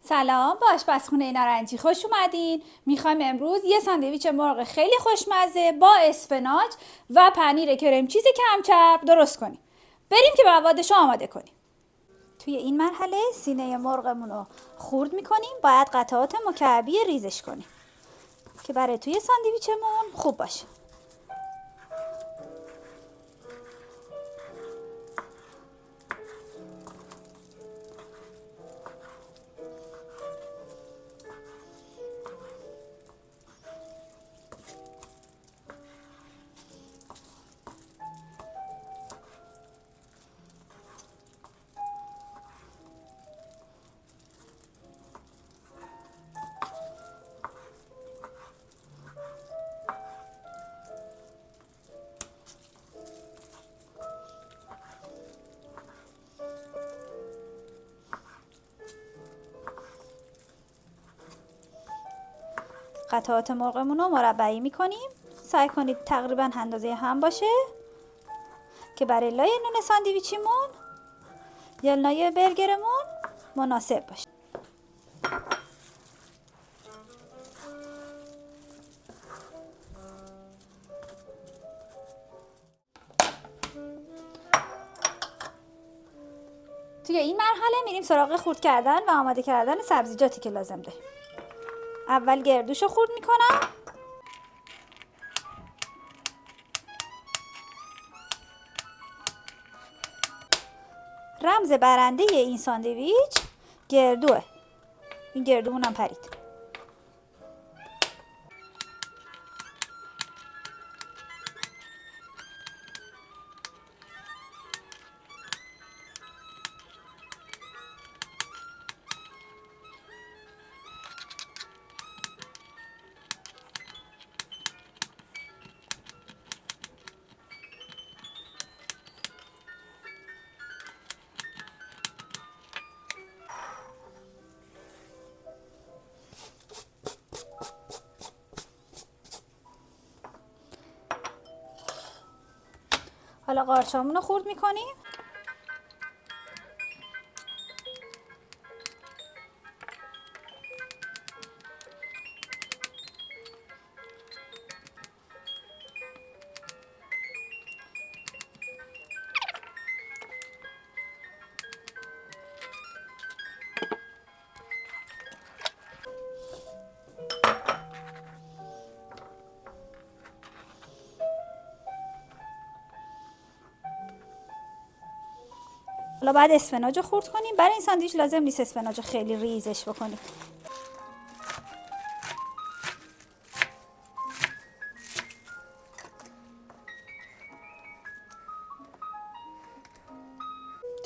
سلام، با آشپزخونه نارنجی خوش اومدین. میخوایم امروز یه ساندویچ مرغ خیلی خوشمزه با اسفناج و پنیر کرم چیز کم چرب درست کنیم. بریم که موادش رو آماده کنیم. توی این مرحله سینه مرغمون رو خورد میکنیم. باید قطعات مکعبی ریزش کنیم که برای توی ساندویچمون خوب باشه. قطعات مرغمون رو مربعی میکنیم. سعی کنید تقریبا اندازه هم باشه که برای لای نون ساندویچیمون یا لای برگرمون مناسب باشه. توی این مرحله میریم سراغ خورد کردن و آماده کردن سبزیجاتی که لازم داریم. اول گردوشو خورد میکنم. رمز برنده این ساندویچ گردوه. این گردومونم پرید. حالا قارچامون رو خورد میکنیم. حالا بعد اسفناج رو خورد کنیم. برای این ساندویچ لازم نیست اسفناج خیلی ریزش بکنیم.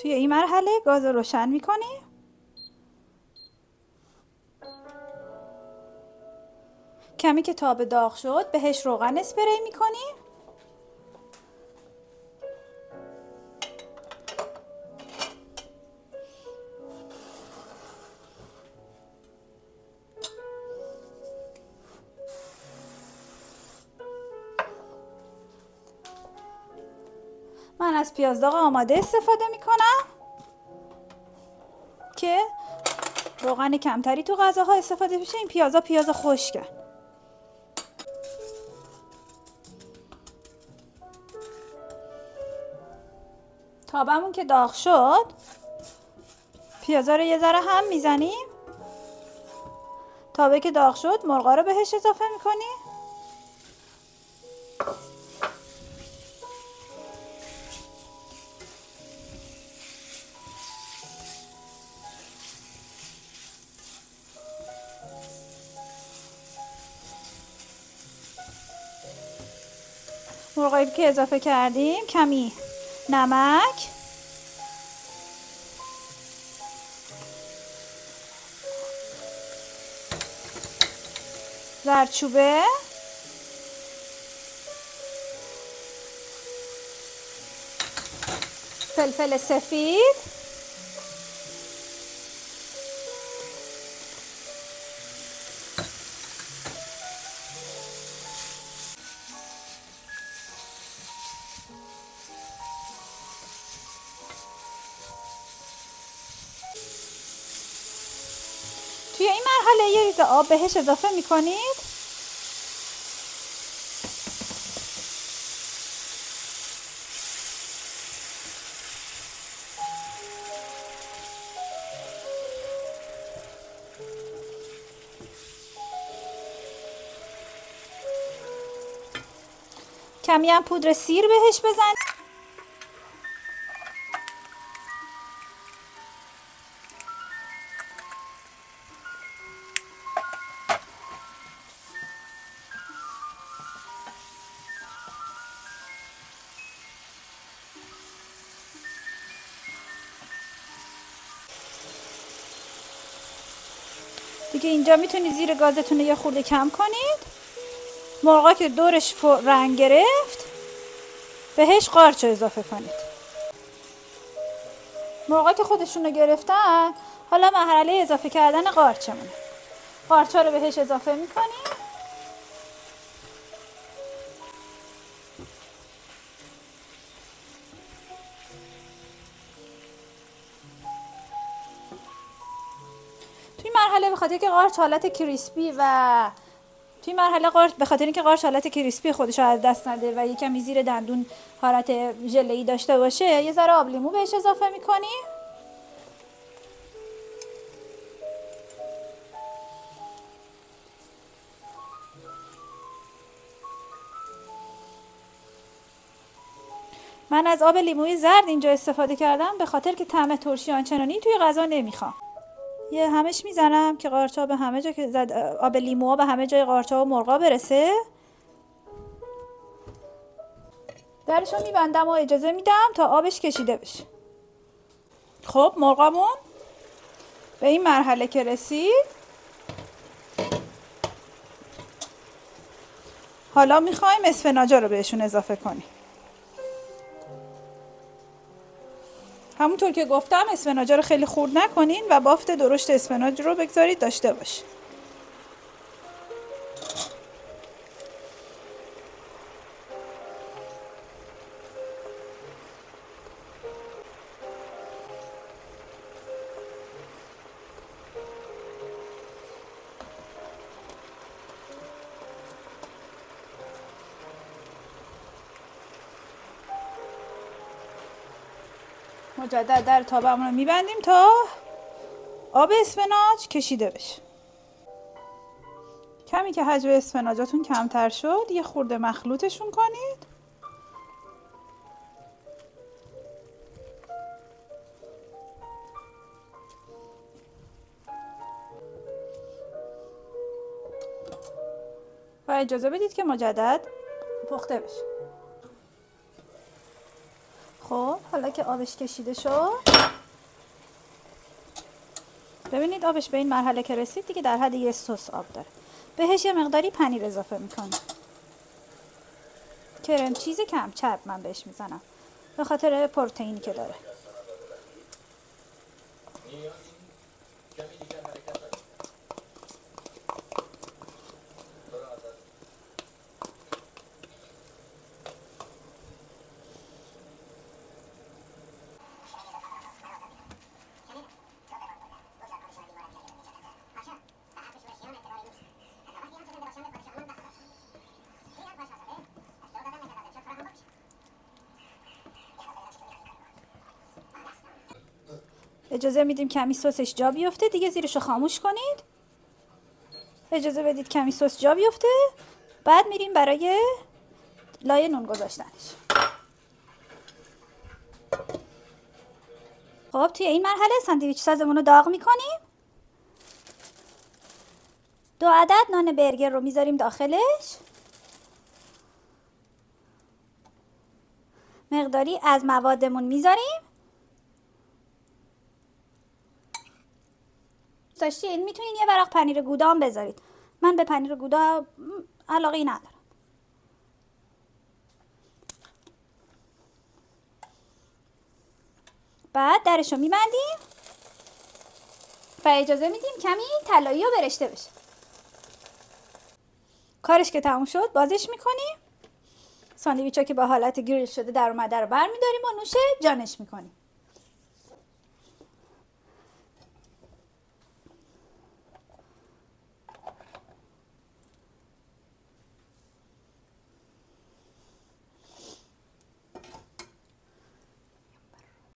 توی این مرحله گاز رو روشن میکنیم. کمی که تاب داغ شد بهش روغن اسپری میکنیم. من از پیاز داغ آماده استفاده میکنم که روغن کمتری تو غذاها استفاده بشه. این پیاز خشکن. تابمون که داغ شد پیازا رو یه ذره هم میزنیم. تابه که داغ شد مرغا رو بهش اضافه میکنیم. مرغایی که اضافه کردیم کمی نمک، زردچوبه، فلفل سفید، توی این مرحله یه ریز آب بهش اضافه میکنید. کمی هم پودر سیر بهش بزنید. دیگه اینجا میتونید زیر گازتون رو یه خورده کم کنید. مرغا که دورش رنگ گرفت بهش قارچ اضافه کنید. مرغا که خودشون رو گرفتن، حالا مرحله اضافه کردن قارچمونه. قارچا رو بهش اضافه میکنیم. توی مرحله به خاطر که قارچ حالت کریسپی و به خاطر اینکه قارچ حالت کریسپی خودش رو از دست نده و یکمی زیر دندون حالت ژله‌ای داشته باشه، یه ذره آب لیمو بهش اضافه میکنیم. من از آب لیموی زرد اینجا استفاده کردم به خاطر که طعم ترشی آنچنانی توی غذا نمیخوام. یه همش میزنم که قارچا به همه جا که آب لیموها به همه جای قارچا و مرغا برسه. درشو میبندم و اجازه میدم تا آبش کشیده بشه. خب مرغامون به این مرحله که رسید، حالا میخوایم اسفناجا رو بهشون اضافه کنیم. همونطور که گفتم اسفناجا رو خیلی خورد نکنین و بافت درشت اسفناج رو بگذارید داشته باشه. مجدد در تابمون رو میبندیم تا آب اسفناج کشیده بشه. کمی که حجم اسفناجاتون کمتر شد یه خورده مخلوطشون کنید. و اجازه بدید که مجدد پخته بشه. خب حالا که آبش کشیده شد، ببینید آبش به این مرحله که رسید دیگه در حد یه سس آب داره. بهش یه مقداری پنیر اضافه میکنم. کرم چیز کم چرب من بهش میزنم به خاطر پروتئینی که داره. اجازه میدیم کمی سسش جا بیفته، دیگه زیرشو خاموش کنید. اجازه بدید کمی سس جا بیفته، بعد میریم برای لایه نون گذاشتنش. خب توی این مرحله ساندویچ سازمون رو داغ میکنیم. 2 عدد نان برگر رو میذاریم داخلش. مقداری از موادمون میذاریم. داشتین میتونین یه ورق پنیر گودا هم بذارید. من به پنیر گودا علاقه ندارم. بعد درشو میبندیم و اجازه میدیم کمی طلایی رو برشته بشه. کارش که تموم شد بازش میکنیم. ساندویچا که با حالت گریل شده در اومده رو برمیداریم و نوش جانش میکنیم.